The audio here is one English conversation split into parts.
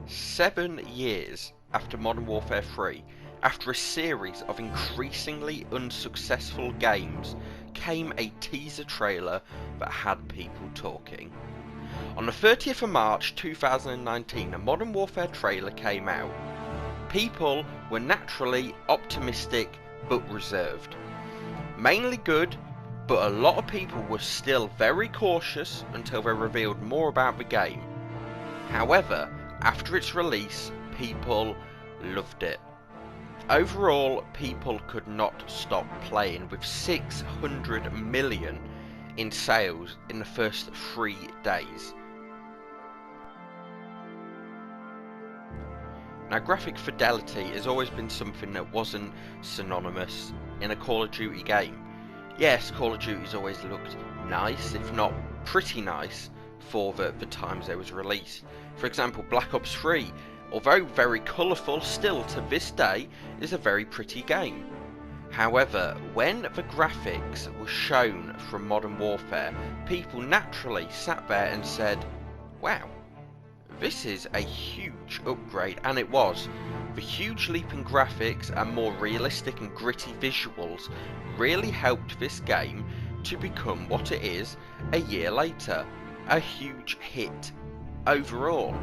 7 years after Modern Warfare 3, after a series of increasingly unsuccessful games, came a teaser trailer that had people talking. On the 30th of March 2019, a Modern Warfare trailer came out. People were naturally optimistic but reserved. Mainly good, but a lot of people were still very cautious until they revealed more about the game. However, after its release, people loved it. Overall, people could not stop playing, with 600 million in sales in the first 3 days. Now, graphic fidelity has always been something that wasn't synonymous in a Call of Duty game. Yes, Call of Duty's always looked nice, if not pretty nice, for the times it was released. For example, Black Ops 3, although very colourful, still to this day is a very pretty game. However, when the graphics were shown from Modern Warfare, people naturally sat there and said, wow, this is a huge upgrade, and it was. The huge leap in graphics and more realistic and gritty visuals really helped this game to become what it is a year later, a huge hit overall.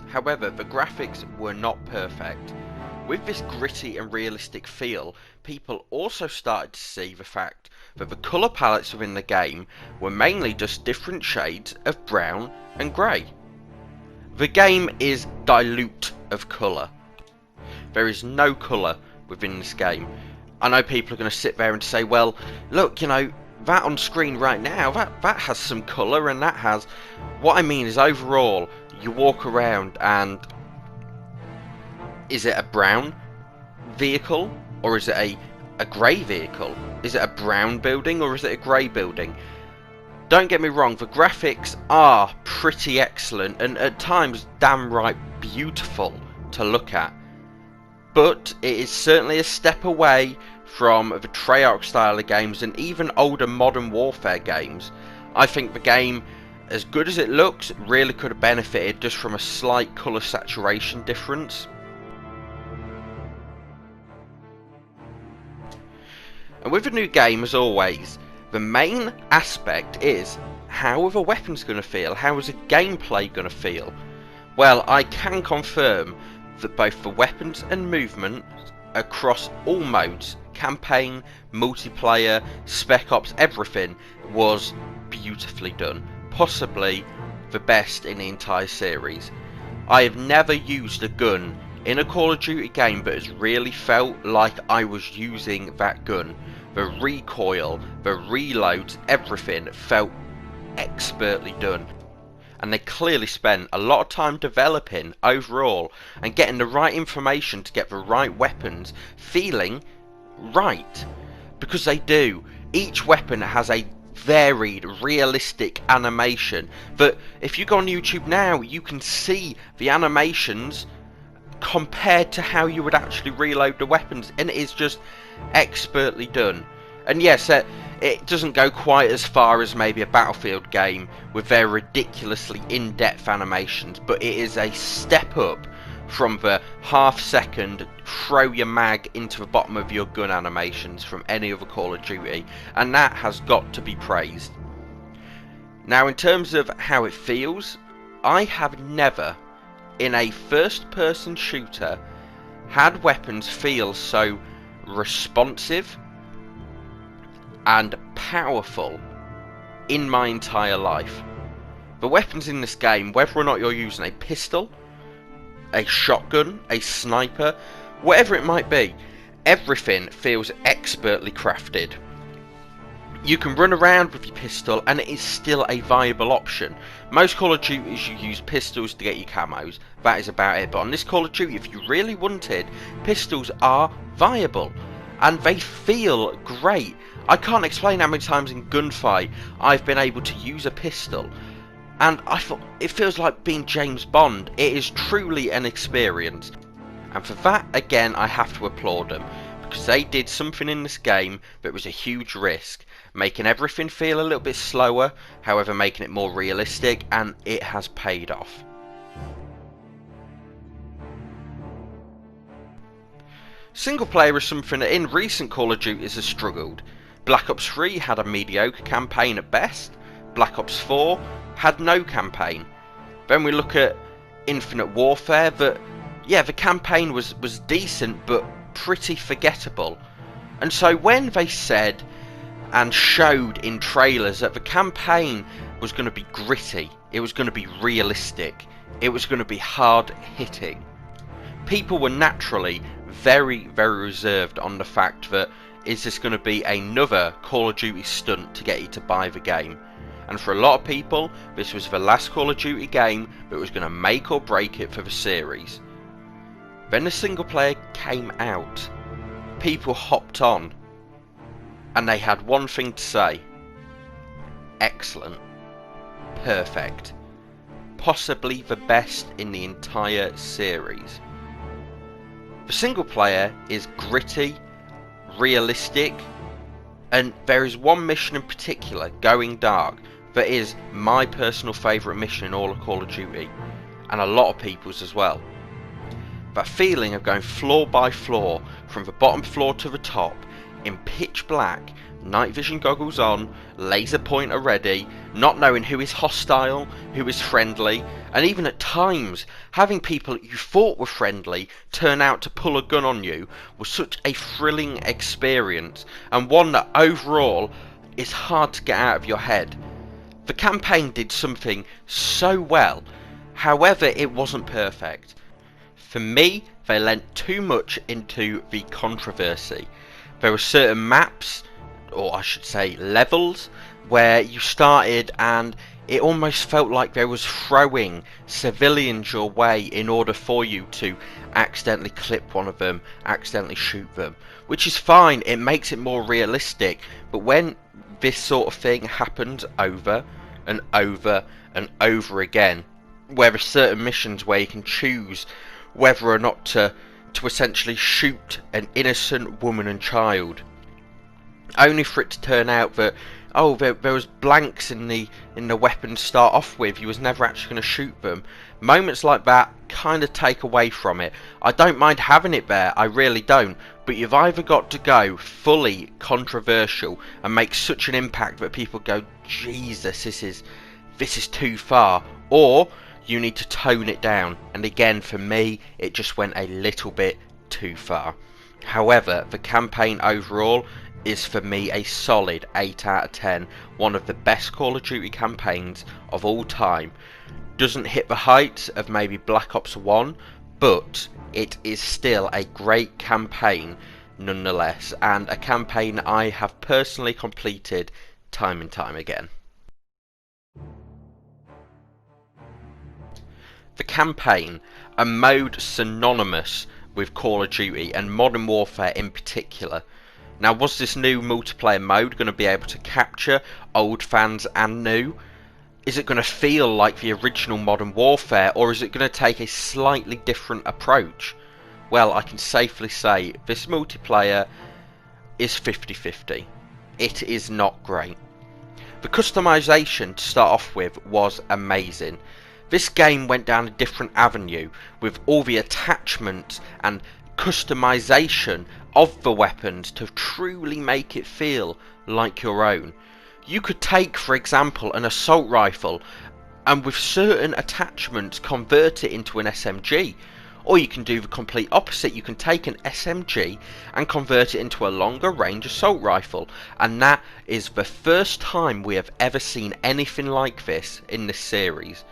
However, the graphics were not perfect. With this gritty and realistic feel, people also started to see the fact that the colour palettes within the game were mainly just different shades of brown and grey. The game is dilute of colour. There is no colour within this game. I know people are going to sit there and say, well, look, you know, that on screen right now, that has some colour, and that has... What I mean is, overall, you walk around and... Is it a brown vehicle? Or is it a grey vehicle? Is it a brown building, or is it a grey building? Don't get me wrong, the graphics are pretty excellent, and at times damn right beautiful to look at. But it is certainly a step away from the Treyarch style of games and even older Modern Warfare games. I think the game, as good as it looks, really could have benefited just from a slight colour saturation difference. And with a new game, as always, the main aspect is, how are the weapons going to feel? How is the gameplay going to feel? Well, I can confirm that both the weapons and movement across all modes, campaign, multiplayer, Spec Ops, everything was beautifully done. Possibly the best in the entire series. I have never used a gun in a Call of Duty game but has really felt like I was using that gun. The recoil, the reloads, everything felt expertly done. And they clearly spent a lot of time developing overall and getting the right information to get the right weapons feeling right. Because they do. Each weapon has a varied, realistic animation that if you go on YouTube now, you can see the animations compared to how you would actually reload the weapons, and it is just expertly done. And yes, it doesn't go quite as far as maybe a Battlefield game with their ridiculously in-depth animations, but it is a step up from the half-second throw your mag into the bottom of your gun animations from any other Call of Duty, and that has got to be praised. Now, in terms of how it feels, I have never in a first-person shooter had weapons feel so responsive and powerful in my entire life. The weapons in this game, whether or not you're using a pistol, a shotgun, a sniper, whatever it might be, everything feels expertly crafted. You can run around with your pistol and it is still a viable option. Most Call of Duties you use pistols to get your camos, that is about it. But on this Call of Duty, if you really wanted, pistols are viable and they feel great. I can't explain how many times in gunfight I've been able to use a pistol and I thought it feels like being James Bond. It is truly an experience, and for that again I have to applaud them, because they did something in this game that was a huge risk, making everything feel a little bit slower, however making it more realistic, and it has paid off. Single player is something that in recent Call of Duties has struggled. Black Ops 3 had a mediocre campaign at best. Black Ops 4 had no campaign. Then we look at Infinite Warfare, the campaign was decent but pretty forgettable. And so when they said and showed in trailers that the campaign was going to be gritty, it was going to be realistic, it was going to be hard hitting, people were naturally very, very reserved on the fact that, is this going to be another Call of Duty stunt to get you to buy the game? And for a lot of people, this was the last Call of Duty game that was going to make or break it for the series. Then the single player came out, people hopped on, and they had one thing to say: excellent, perfect, possibly the best in the entire series. The single player is gritty, realistic, and there is one mission in particular, Going Dark, that is my personal favourite mission in all of Call of Duty, and a lot of people's as well. That feeling of going floor by floor, from the bottom floor to the top, in pitch black, night vision goggles on, laser pointer ready, not knowing who is hostile, who is friendly, and even at times having people you thought were friendly turn out to pull a gun on you, was such a thrilling experience, and one that overall is hard to get out of your head. The campaign did something so well, however it wasn't perfect. For me, they lent too much into the controversy. There were certain maps, or I should say levels, where you started and it almost felt like there was throwing civilians your way in order for you to accidentally clip one of them, accidentally shoot them, which is fine, it makes it more realistic. But when this sort of thing happens over and over and over again, where there are certain missions where you can choose whether or not to essentially shoot an innocent woman and child, only for it to turn out that, oh, there was blanks in the weapon to start off with, you was never actually going to shoot them. Moments like that kind of take away from it. I don't mind having it there, I really don't, but you've either got to go fully controversial and make such an impact that people go, Jesus, this is too far, or you need to tone it down. And again, for me, it just went a little bit too far. However, the campaign overall is for me a solid 8 out of 10, one of the best Call of Duty campaigns of all time. Doesn't hit the heights of maybe Black Ops 1, but it is still a great campaign nonetheless, and a campaign I have personally completed time and time again. The campaign, a mode synonymous with Call of Duty and Modern Warfare in particular. Now, was this new multiplayer mode going to be able to capture old fans and new? Is it going to feel like the original Modern Warfare, or is it going to take a slightly different approach? Well, I can safely say this multiplayer is 50-50. It is not great. The customization to start off with was amazing. This game went down a different avenue with all the attachments and customization of the weapons to truly make it feel like your own. You could take, for example, an assault rifle and with certain attachments convert it into an SMG. Or you can do the complete opposite. You can take an SMG and convert it into a longer range assault rifle. And that is the first time we have ever seen anything like this in this series.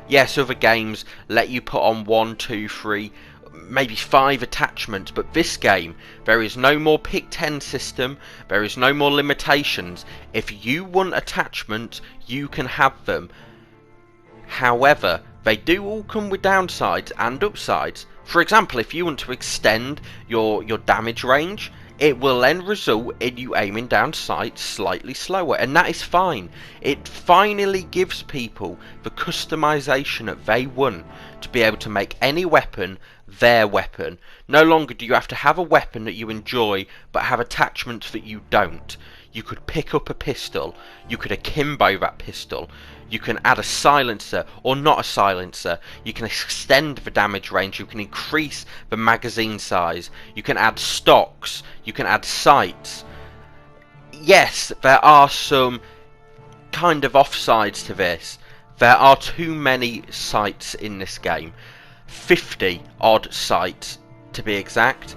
Yes, other games let you put on 1, 2, 3, maybe 5 attachments, but this game, there is no more pick 10 system, there is no more limitations. If you want attachments, you can have them. However, they do all come with downsides and upsides. For example, if you want to extend your damage range, it will then result in you aiming down sights slightly slower, and that is fine. It finally gives people the customization that they want to be able to make any weapon their weapon. No longer do you have to have a weapon that you enjoy but have attachments that you don't. You could pick up a pistol, you could akimbo that pistol, you can add a silencer or not a silencer, you can extend the damage range, you can increase the magazine size, you can add stocks, you can add sights. Yes, there are some kind of offsides to this. There are too many sights in this game. 50 odd sights to be exact.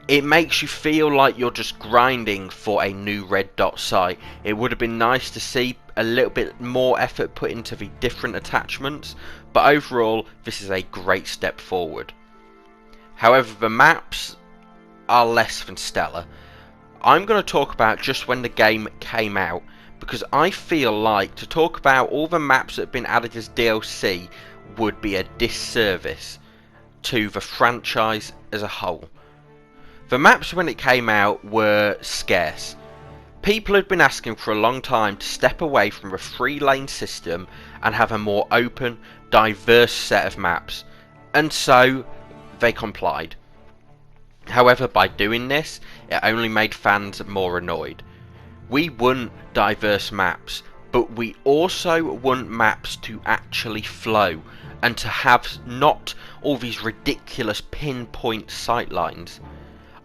It makes you feel like you're just grinding for a new red dot sight. It would have been nice to see a little bit more effort put into the different attachments, but overall this is a great step forward. However, the maps are less than stellar. I'm going to talk about just when the game came out, because I feel like to talk about all the maps that have been added as DLC would be a disservice to the franchise as a whole. The maps when it came out were scarce. People had been asking for a long time to step away from a 3-lane system and have a more open, diverse set of maps, and so they complied. However, by doing this, it only made fans more annoyed. We want diverse maps, but we also want maps to actually flow and to have not all these ridiculous pinpoint sightlines.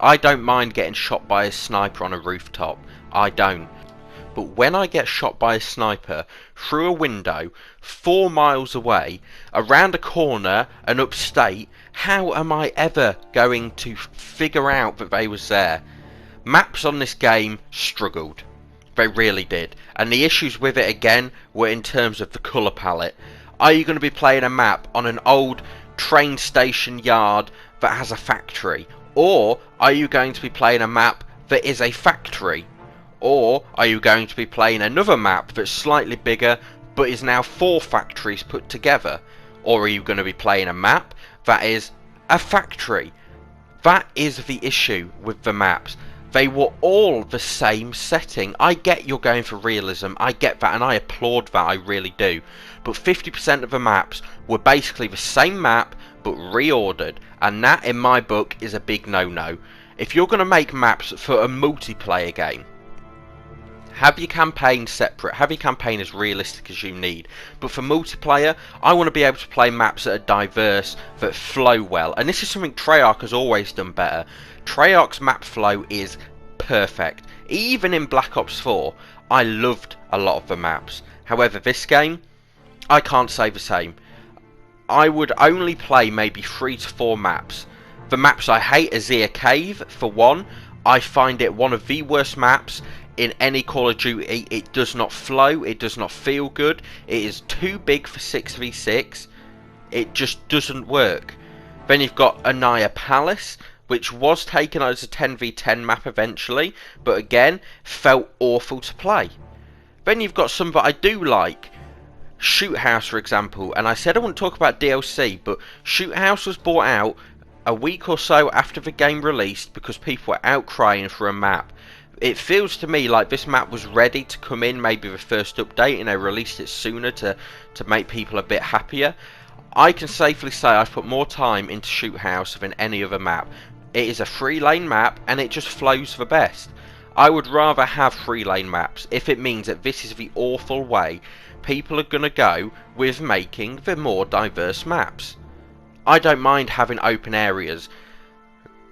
I don't mind getting shot by a sniper on a rooftop, I don't. But when I get shot by a sniper through a window 4 miles away, around a corner and upstate, how am I ever going to figure out that they was there? Maps on this game struggled. They really did. And the issues with it again were in terms of the colour palette. Are you going to be playing a map on an old train station yard that has a factory? Or are you going to be playing a map that is a factory? Or are you going to be playing another map that's slightly bigger but is now 4 factories put together? Or are you going to be playing a map that is a factory? That is the issue with the maps. They were all the same setting. I get you're going for realism, I get that, and I applaud that, I really do. But 50% of the maps were basically the same map but reordered, and that in my book is a big no-no. If you're going to make maps for a multiplayer game, have your campaign separate, have your campaign as realistic as you need. But for multiplayer, I want to be able to play maps that are diverse, that flow well. And this is something Treyarch has always done better. Treyarch's map flow is perfect. Even in Black Ops 4, I loved a lot of the maps. However, this game, I can't say the same. I would only play maybe 3 to 4 maps. The maps I hate, Azir Cave, for one. I find it one of the worst maps in any Call of Duty. It does not flow, it does not feel good, it is too big for 6v6, it just doesn't work. Then you've got Anaya Palace, which was taken as a 10v10 map eventually, but again, felt awful to play. Then you've got some that I do like. Shoot House, for example, and I said I wouldn't talk about DLC, but Shoot House was bought out a week or so after the game released because people were outcrying for a map. It feels to me like this map was ready to come in maybe the first update and they released it sooner to make people a bit happier. I can safely say I've put more time into Shoot House than any other map. It is a 3-lane map and it just flows the best. I would rather have 3-lane maps if it means that this is the awful way people are going to go with making the more diverse maps. I don't mind having open areas,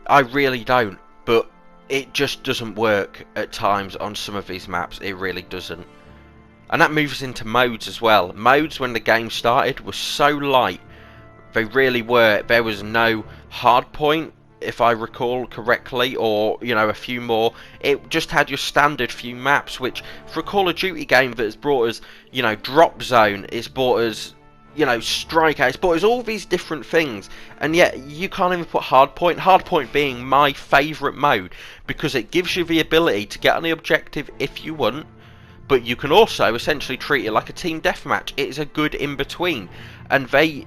I really don't, but it just doesn't work at times on some of these maps, it really doesn't. And that moves into modes as well. Modes when the game started were so light, they really were. There was no hard point, if I recall correctly, or a few more. It just had your standard few maps, which for a Call of Duty game that has brought us Drop Zone, it's brought us Strikeout, it's brought us all these different things, and yet you can't even put hardpoint being my favourite mode because it gives you the ability to get on the objective if you want, but you can also essentially treat it like a team deathmatch. It is a good in between, and they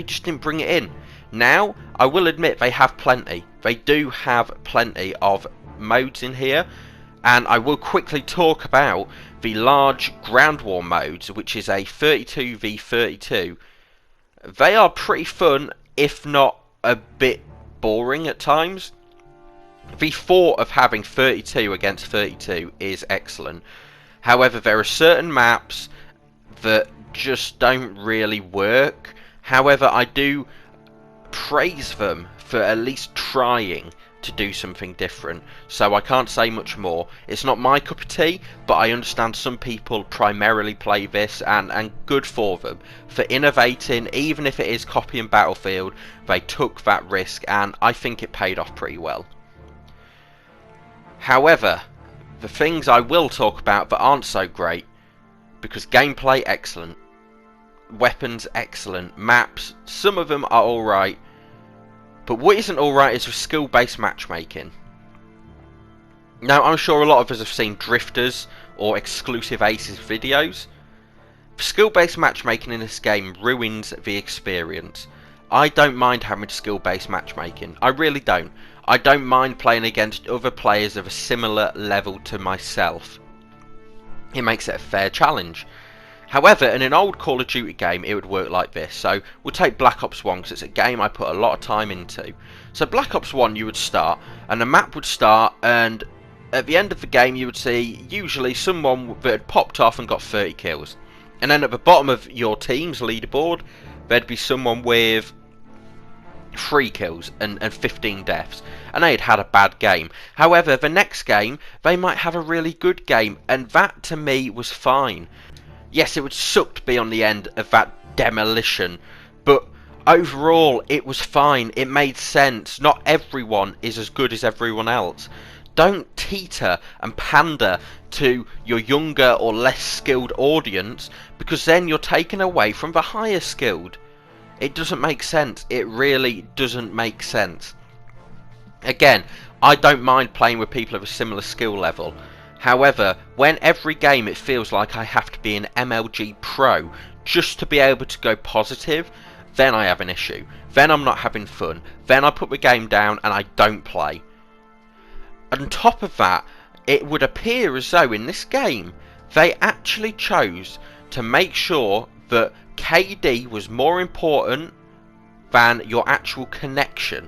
just didn't bring it in. Now I will admit they have plenty. They do have plenty of modes in here, and I will quickly talk about the large ground war modes, which is a 32v32. They are pretty fun, if not a bit boring at times. The thought of having 32 against 32 is excellent. However, there are certain maps that just don't really work. However, I do praise them for at least trying to do something different, so I can't say much more. It's not my cup of tea, but I understand some people primarily play this, and good for them for innovating. Even if it is copying Battlefield, they took that risk, and I think it paid off pretty well. However, the things I will talk about that aren't so great, because gameplay excellent, weapons excellent, maps, some of them are alright, but what isn't alright is with skill-based matchmaking. Now, I'm sure a lot of us have seen Drifters or Exclusive Aces videos. Skill-based matchmaking in this game ruins the experience. I don't mind having skill-based matchmaking. I really don't. I don't mind playing against other players of a similar level to myself. It makes it a fair challenge. However, in an old Call of Duty game, it would work like this. So, we'll take Black Ops 1, because it's a game I put a lot of time into. So, Black Ops 1, you would start, and the map would start, and at the end of the game, you would see, usually, someone that had popped off and got 30 kills. And then at the bottom of your team's leaderboard, there'd be someone with 3 kills and 15 deaths, and they'd had a bad game. However, the next game, they might have a really good game, and that, to me, was fine. Yes, it would suck to be on the end of that demolition, but overall it was fine. It made sense. Not everyone is as good as everyone else. Don't teeter and pander to your younger or less skilled audience, because then you're taken away from the higher skilled. It doesn't make sense. It really doesn't make sense. Again, I don't mind playing with people of a similar skill level. However, when every game it feels like I have to be an MLG pro just to be able to go positive, then I have an issue. Then I'm not having fun. Then I put the game down and I don't play. On top of that, it would appear as though in this game they actually chose to make sure that KD was more important than your actual connection.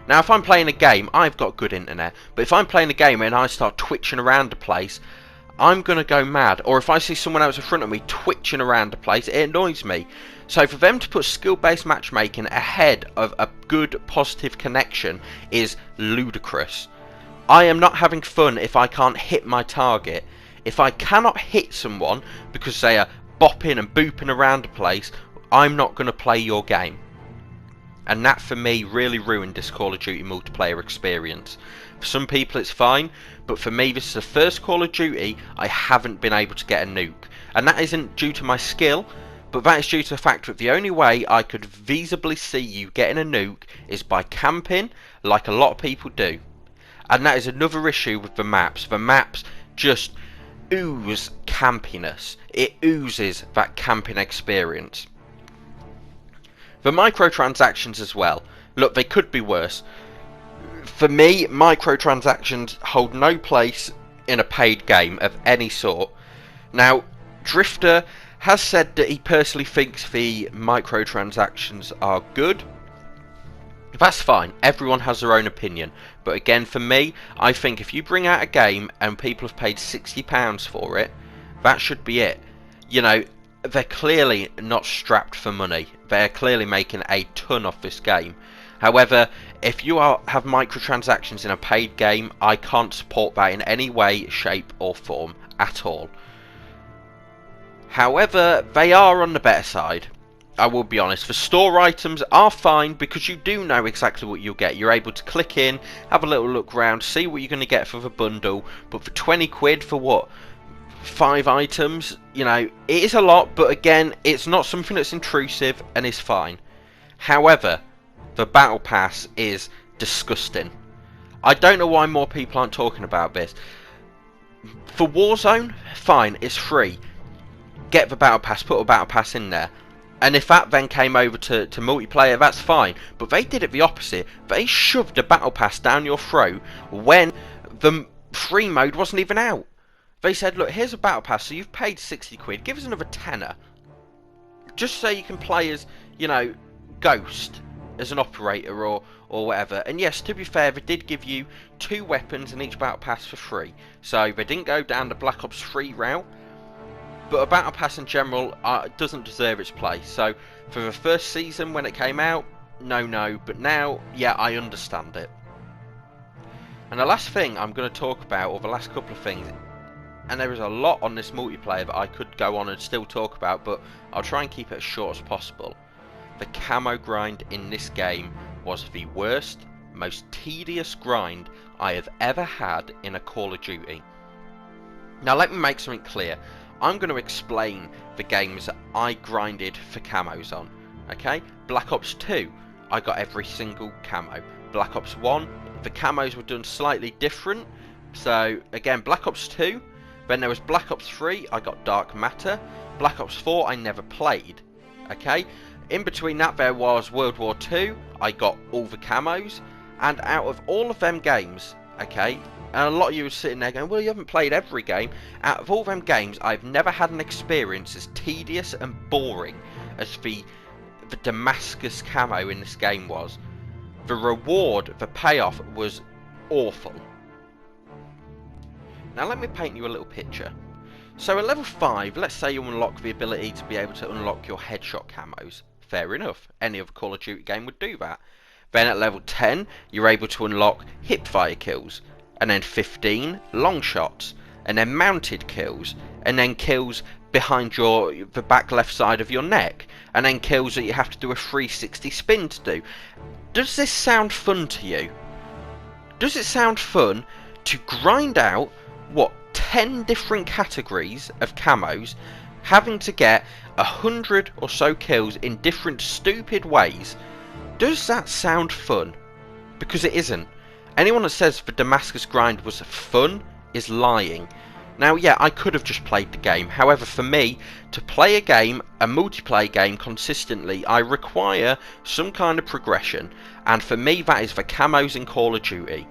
Now, if I'm playing a game, I've got good internet, but if I'm playing a game and I start twitching around the place, I'm going to go mad. Or if I see someone else in front of me twitching around the place, it annoys me. So for them to put skill-based matchmaking ahead of a good, positive connection is ludicrous. I am not having fun if I can't hit my target. If I cannot hit someone because they are bopping and booping around the place, I'm not going to play your game. And that, for me, really ruined this Call of Duty multiplayer experience. For some people it's fine, but for me this is the first Call of Duty I haven't been able to get a nuke. And that isn't due to my skill, but that is due to the fact that the only way I could feasibly see you getting a nuke is by camping, like a lot of people do. And that is another issue with the maps. The maps just ooze campiness. It oozes that camping experience. The microtransactions as well. Look, they could be worse. For me, microtransactions hold no place in a paid game of any sort. Now, Drifter has said that he personally thinks the microtransactions are good. That's fine. Everyone has their own opinion. But again, for me, I think if you bring out a game and people have paid £60 for it, that should be it. You know, they're clearly not strapped for money. They're clearly making a ton off this game. However, if you have microtransactions in a paid game, I can't support that in any way, shape or form at all. However, they are on the better side. I will be honest. The store items are fine because you do know exactly what you'll get. You're able to click in, have a little look around, see what you're going to get for the bundle. But for 20 quid for what? 5 items, you know, it is a lot, but again, it's not something that's intrusive and is fine. However, the battle pass is disgusting. I don't know why more people aren't talking about this. For Warzone, fine, it's free. Get the battle pass, put a battle pass in there. And if that then came over to multiplayer, that's fine. But they did it the opposite. They shoved a battle pass down your throat when the free mode wasn't even out. They said, look, here's a battle pass, so you've paid 60 quid, give us another tenner. Just so you can play as, you know, Ghost. as an operator or whatever. And yes, to be fair, they did give you 2 weapons in each battle pass for free, so they didn't go down the Black Ops 3 route. But a battle pass in general doesn't deserve its place. So for the first season when it came out, no, but now, yeah, I understand it. And the last thing I'm going to talk about, or the last couple of things, and there is a lot on this multiplayer that I could go on and still talk about, but I'll try and keep it as short as possible. The camo grind in this game was the worst, most tedious grind I have ever had in a Call of Duty. Now let me make something clear. I'm going to explain the games that I grinded for camos on. Okay? Black Ops 2, I got every single camo. Black Ops 1, the camos were done slightly different. So again, Black Ops 2, then there was Black Ops 3, I got Dark Matter. Black Ops 4, I never played. Okay? In between that there was World War 2, I got all the camos. And out of all of them games, okay, and a lot of you are sitting there going, well, you haven't played every game. Out of all them games, I've never had an experience as tedious and boring as the Damascus camo in this game was. The reward, the payoff was awful. Now let me paint you a little picture. So at level 5, let's say you unlock the ability to be able to unlock your headshot camos. Fair enough, any other Call of Duty game would do that. Then at level 10, you're able to unlock hipfire kills. And then 15, long shots. And then mounted kills. And then kills behind the back left side of your neck. And then kills that you have to do a 360 spin to do. Does this sound fun to you? Does it sound fun to grind out, what, 10 different categories of camos, having to get 100 or so kills in different stupid ways? Does that sound fun? Because it isn't. Anyone that says the Damascus grind was fun is lying. Now, yeah, I could have just played the game. However, for me, to play a game, a multiplayer game, consistently, I require some kind of progression. And for me, that is the camos in Call of Duty.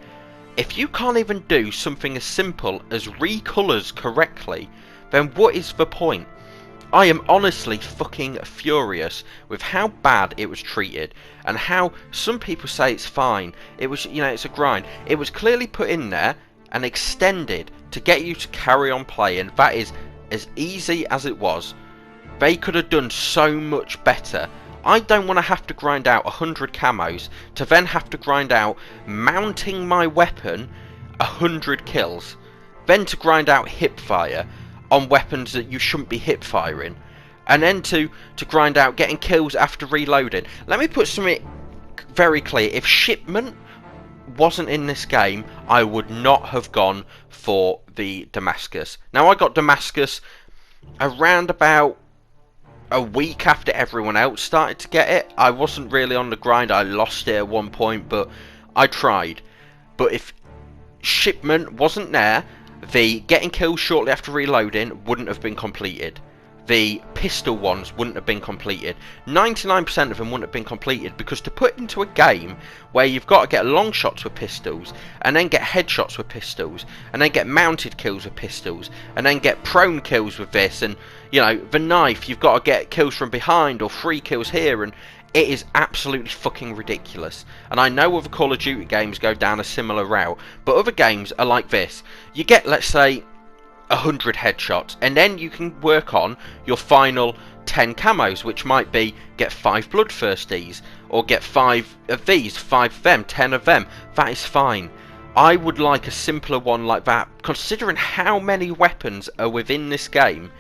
If you can't even do something as simple as recolours correctly, then what is the point? I am honestly fucking furious with how bad it was treated, and how some people say it's fine. It was, you know, it's a grind. It was clearly put in there and extended to get you to carry on playing. That is as easy as it was. They could have done so much better. I don't want to have to grind out 100 camos to then have to grind out mounting my weapon 100 kills, then to grind out hipfire on weapons that you shouldn't be hip firing, and then to grind out getting kills after reloading. Let me put something very clear. If shipment wasn't in this game, I would not have gone for the Damascus. Now, I got Damascus around about a week after everyone else started to get it. I wasn't really on the grind. I lost it at one point, but I tried. But if shipment wasn't there, the getting kills shortly after reloading wouldn't have been completed. The pistol ones wouldn't have been completed. 99% of them wouldn't have been completed, because to put into a game where you've got to get long shots with pistols, and then get headshots with pistols, and then get mounted kills with pistols, and then get prone kills with this, and, you know, the knife, you've got to get kills from behind, or 3 kills here, and it is absolutely fucking ridiculous. And I know other Call of Duty games go down a similar route, but other games are like this. You get, let's say, 100 headshots, and then you can work on your final 10 camos, which might be get 5 bloodthirsties, or get 5 of these, 5 of them, 10 of them. That is fine. I would like a simpler one like that. Considering how many weapons are within this game,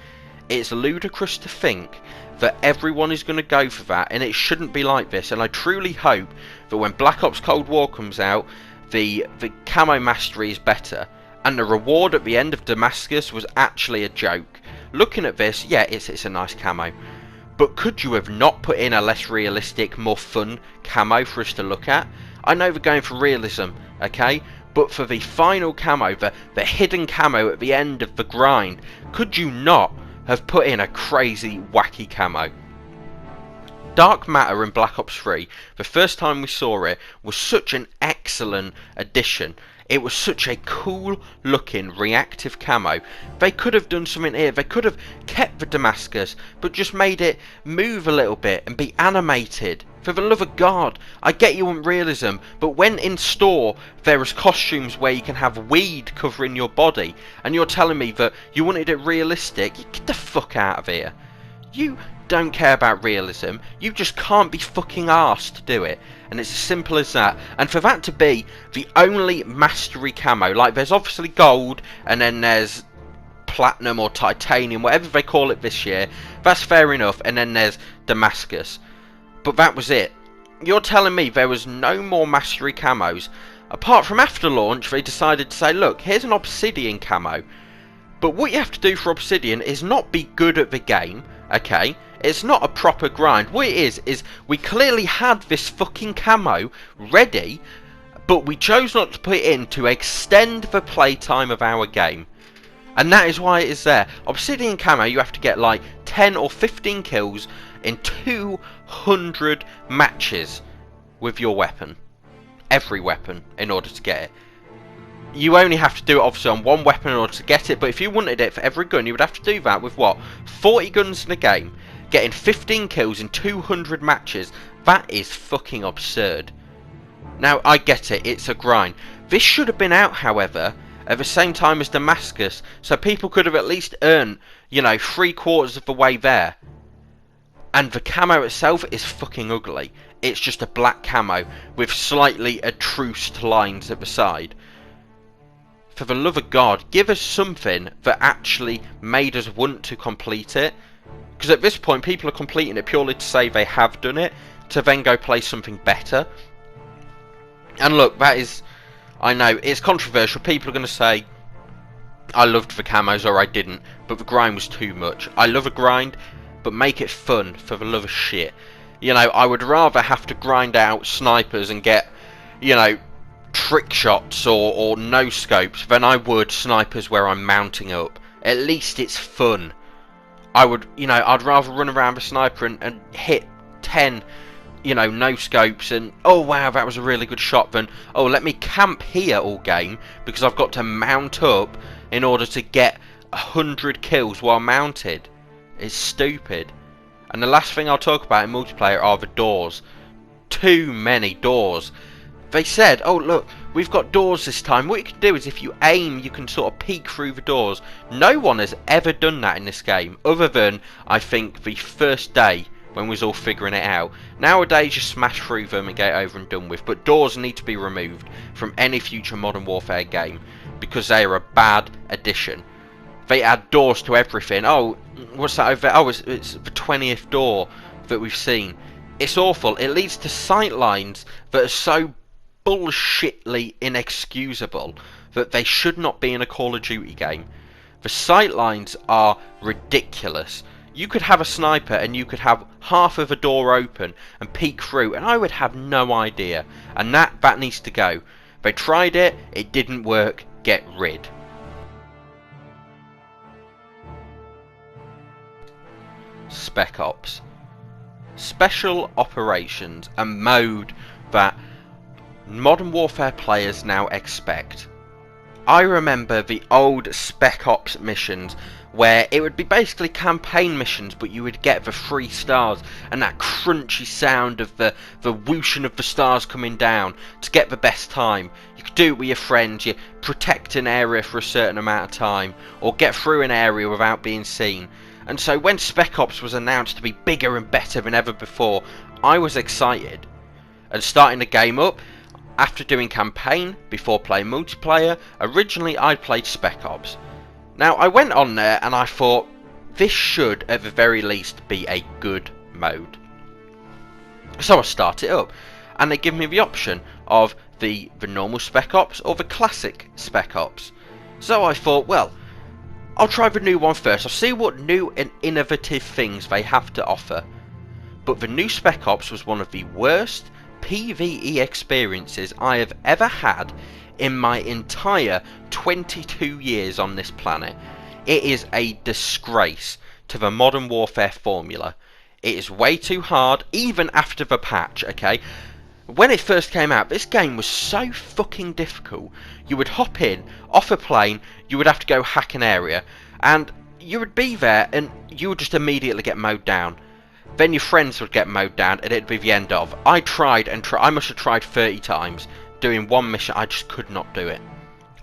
it's ludicrous to think that everyone is going to go for that, and it shouldn't be like this. And I truly hope that when Black Ops Cold War comes out, the camo mastery is better, and the reward at the end of Damascus was actually a joke. Looking at this, yeah, it's a nice camo, but could you have not put in a less realistic, more fun camo for us to look at? I know they're going for realism, okay, but for the final camo, the hidden camo at the end of the grind, could you not have put in a crazy, wacky camo? Dark Matter in Black Ops 3, the first time we saw it, was such an excellent addition. It was such a cool looking reactive camo. They could have done something here. They could have kept the Damascus, but just made it move a little bit and be animated. For the love of God, I get you want realism, but when in store there is costumes where you can have weed covering your body, and you're telling me that you wanted it realistic, get the fuck out of here. You don't care about realism, you just can't be fucking arsed to do it. And it's as simple as that. And for that to be the only mastery camo, like there's obviously gold, and then there's platinum or titanium, whatever they call it this year, that's fair enough, and then there's Damascus. But that was it. You're telling me there was no more mastery camos, apart from after launch they decided to say, look, here's an obsidian camo. But what you have to do for obsidian is not be good at the game, okay? It's not a proper grind. What it is we clearly had this fucking camo ready, but we chose not to put it in to extend the playtime of our game. And that is why it is there. Obsidian camo, you have to get like 10 or 15 kills in 200 matches with your weapon. Every weapon, in order to get it. You only have to do it obviously on one weapon in order to get it, but if you wanted it for every gun, you would have to do that with what? 40 guns in a game, getting 15 kills in 200 matches. That is fucking absurd. Now, I get it, it's a grind. This should have been out, however, at the same time as Damascus, so people could have at least earned, you know, 3/4 of the way there. And the camo itself is fucking ugly. It's just a black camo with slightly etruced lines at the side. For the love of God, give us something that actually made us want to complete it. Because at this point, people are completing it purely to say they have done it, to then go play something better. And look, that is, I know, it's controversial. People are going to say, I loved the camos or I didn't, but the grind was too much. I love a grind, but make it fun, for the love of shit. You know, I would rather have to grind out snipers and get, you know, trick shots or no scopes than I would snipers where I'm mounting up. At least it's fun. I would, you know, I'd rather run around the sniper and hit 10, you know, no scopes and, oh wow, that was a really good shot, than, oh, let me camp here all game because I've got to mount up in order to get 100 kills while mounted. It's stupid. And the last thing I'll talk about in multiplayer are the doors. Too many doors. They said, oh look, we've got doors this time. What you can do is if you aim, you can sort of peek through the doors. No one has ever done that in this game, other than, I think, the first day when we was all figuring it out. Nowadays, you smash through them and get over and done with. But doors need to be removed from any future Modern Warfare game, because they are a bad addition. They add doors to everything. Oh, what's that over there? Oh, it's the 20th door that we've seen. It's awful. It leads to sight lines that are so bullshitly inexcusable that they should not be in a Call of Duty game. The sight lines are ridiculous. You could have a sniper and you could have half of a door open and peek through, and I would have no idea. And that needs to go. They tried it, it didn't work, get rid. Spec Ops. Special operations, a mode that Modern Warfare players now expect. I remember the old Spec Ops missions where it would be basically campaign missions, but you would get the 3 stars and that crunchy sound of the whooshing of the stars coming down to get the best time. You could do it with your friends, you protect an area for a certain amount of time, or get through an area without being seen. And so when Spec Ops was announced to be bigger and better than ever before, I was excited. And starting the game up, after doing campaign, before playing multiplayer, originally I played Spec Ops. Now I went on there and I thought, this should at the very least be a good mode. So I start it up, and they give me the option of the normal Spec Ops or the classic Spec Ops. So I thought, well, I'll try the new one first. I'll see what new and innovative things they have to offer. But the new Spec Ops was one of the worst PvE experiences I have ever had in my entire 22 years on this planet. It is a disgrace to the Modern Warfare formula. It is way too hard, even after the patch, okay? When it first came out, this game was so fucking difficult. You would hop in, off a plane, you would have to go hack an area, and you would be there and you would just immediately get mowed down. Then your friends would get mowed down and it'd be the end of. I tried and I must have tried 30 times doing one mission. I just could not do it.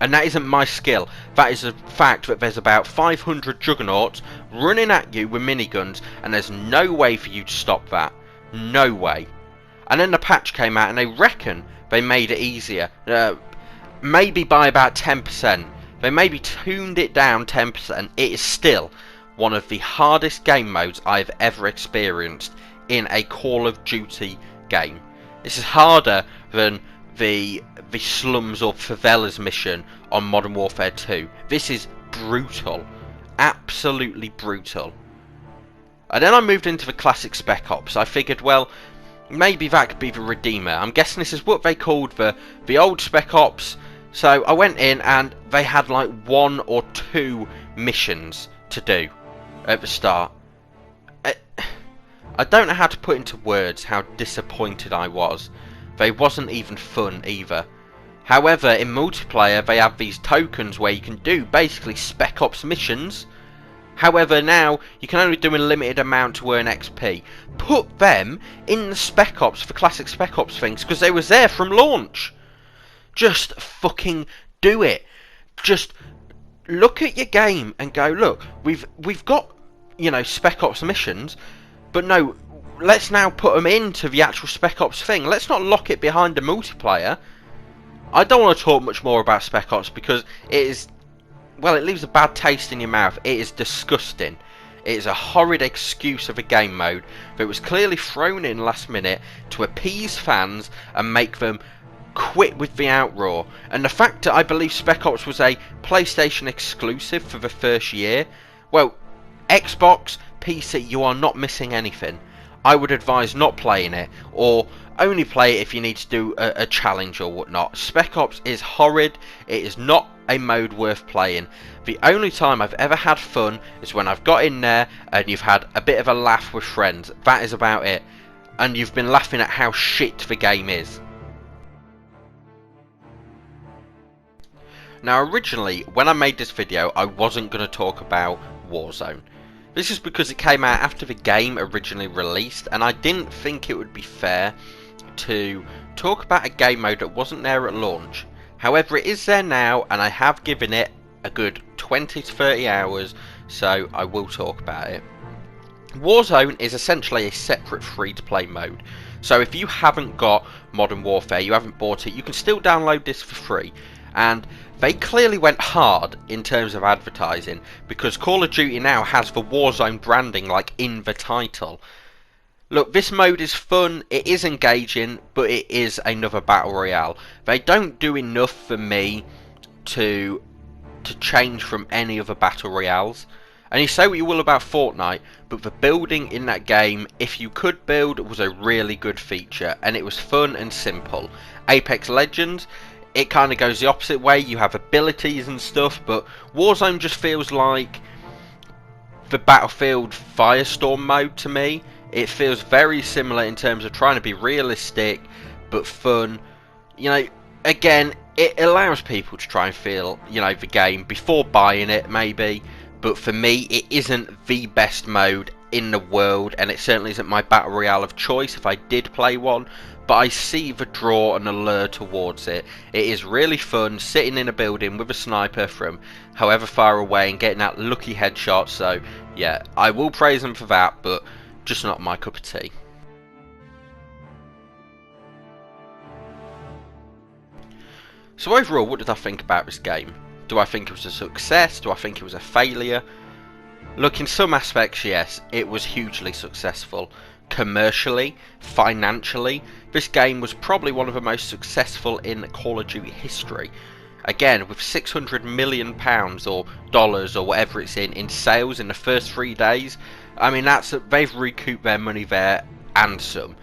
And that isn't my skill. That is a fact that there's about 500 juggernauts running at you with miniguns, and there's no way for you to stop that. No way. And then the patch came out and they reckon they made it easier. Maybe by about 10%. They maybe tuned it down 10%. It is still one of the hardest game modes I've ever experienced in a Call of Duty game. This is harder than the slums or favelas mission on Modern Warfare 2. This is brutal. Absolutely brutal. And then I moved into the classic Spec Ops. I figured, well, maybe that could be the redeemer. I'm guessing this is what they called the old Spec Ops. So I went in and they had like 1 or 2 missions to do at the start. I don't know how to put into words how disappointed I was. They wasn't even fun either. However, in multiplayer they have these tokens where you can do basically Spec Ops missions. However, now you can only do a limited amount to earn XP. Put them in the Spec Ops, the classic Spec Ops things, because they was there from launch. Just fucking do it. Just look at your game and go, look, we've got, you know, Spec Ops missions, but no, let's now put them into the actual Spec Ops thing. Let's not lock it behind the multiplayer. I don't want to talk much more about Spec Ops because it is, well, it leaves a bad taste in your mouth. It is disgusting. It is a horrid excuse of a game mode that was clearly thrown in last minute to appease fans and make them quit with the outroar. And the fact that I believe Spec Ops was a PlayStation exclusive for the first year, well, Xbox, PC, you are not missing anything. I would advise not playing it, or only play it if you need to do a challenge or whatnot. Spec Ops is horrid. It is not a mode worth playing. The only time I've ever had fun is when I've got in there and you've had a bit of a laugh with friends. That is about it. And you've been laughing at how shit the game is. Now originally, when I made this video, I wasn't going to talk about Warzone. This is because it came out after the game originally released, and I didn't think it would be fair to talk about a game mode that wasn't there at launch. However, it is there now, and I have given it a good 20 to 30 hours, so I will talk about it. Warzone is essentially a separate free-to-play mode. So if you haven't got Modern Warfare, you haven't bought it, you can still download this for free. And they clearly went hard in terms of advertising, because Call of Duty now has the Warzone branding like in the title. Look, this mode is fun, it is engaging, but it is another battle royale. They don't do enough for me to change from any other battle royales. And you say what you will about Fortnite, but the building in that game, if you could build, was a really good feature, and it was fun and simple. Apex Legends, it kind of goes the opposite way. You have abilities and stuff, but Warzone just feels like the Battlefield Firestorm mode to me. It feels very similar in terms of trying to be realistic but fun. You know, again, it allows people to try and feel, you know, the game before buying it maybe, but for me it isn't the best mode in the world, and it certainly isn't my battle royale of choice if I did play one. But I see the draw and allure towards it. It is really fun sitting in a building with a sniper from however far away and getting that lucky headshot. So yeah, I will praise them for that, but just not my cup of tea. So overall, what did I think about this game? Do I think it was a success? Do I think it was a failure? Look, in some aspects, yes, it was hugely successful. Commercially, financially, this game was probably one of the most successful in Call of Duty history. Again, with £600 million or dollars or whatever it's in sales in the first 3 days, I mean, they've recouped their money there and some.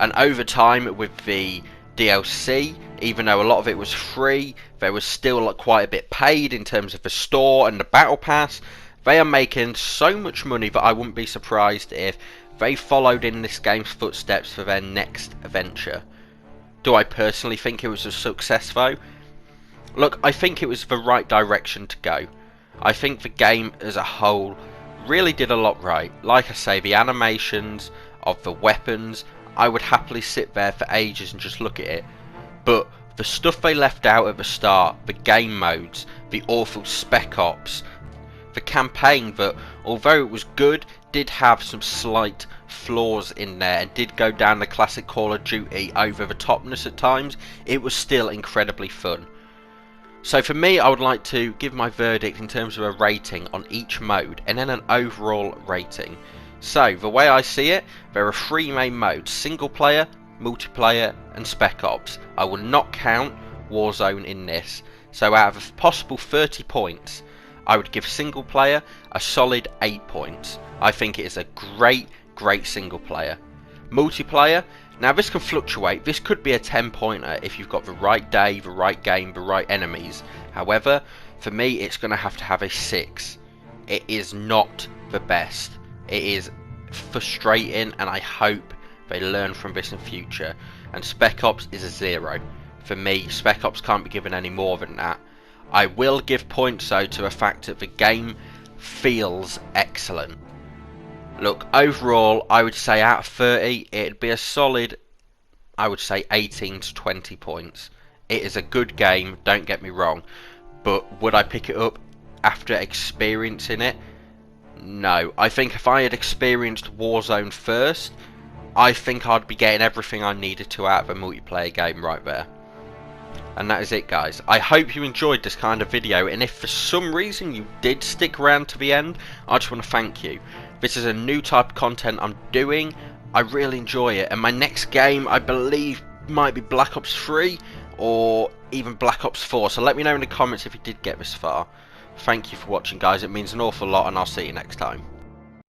And over time, with the DLC, even though a lot of it was free, there was still quite a bit paid in terms of the store and the battle pass. They are making so much money that I wouldn't be surprised if they followed in this game's footsteps for their next venture. Do I personally think it was a success though? Look, I think it was the right direction to go. I think the game as a whole really did a lot right. Like I say, the animations of the weapons, I would happily sit there for ages and just look at it. But the stuff they left out at the start, the game modes, the awful Spec Ops, the campaign that, although it was good, did have some slight flaws in there and did go down the classic Call of Duty over the topness at times, it was still incredibly fun. So for me, I would like to give my verdict in terms of a rating on each mode and then an overall rating. So the way I see it, there are 3 main modes: single player, multiplayer and Spec Ops. I will not count Warzone in this. So out of a possible 30 points, I would give single player a solid 8 points. I think it is a great single player. Multiplayer, now this can fluctuate. This could be a 10 pointer if you've got the right day, the right game, the right enemies. However, for me it's going to have a 6. It is not the best. It is frustrating and I hope they learn from this in future. And Spec Ops is a 0. For me, Spec Ops can't be given any more than that. I will give points though to the fact that the game feels excellent. Look, overall, I would say out of 30, it'd be a solid, I would say 18 to 20 points. It is a good game, don't get me wrong, but would I pick it up after experiencing it? No. I think if I had experienced Warzone first, I think I'd be getting everything I needed to out of a multiplayer game right there. And that is it, guys. I hope you enjoyed this kind of video, and if for some reason you did stick around to the end, I just want to thank you. This is a new type of content I'm doing. I really enjoy it, and my next game I believe might be Black Ops 3 or even Black Ops 4, so let me know in the comments if you did get this far. Thank you for watching, guys. It means an awful lot, and I'll see you next time.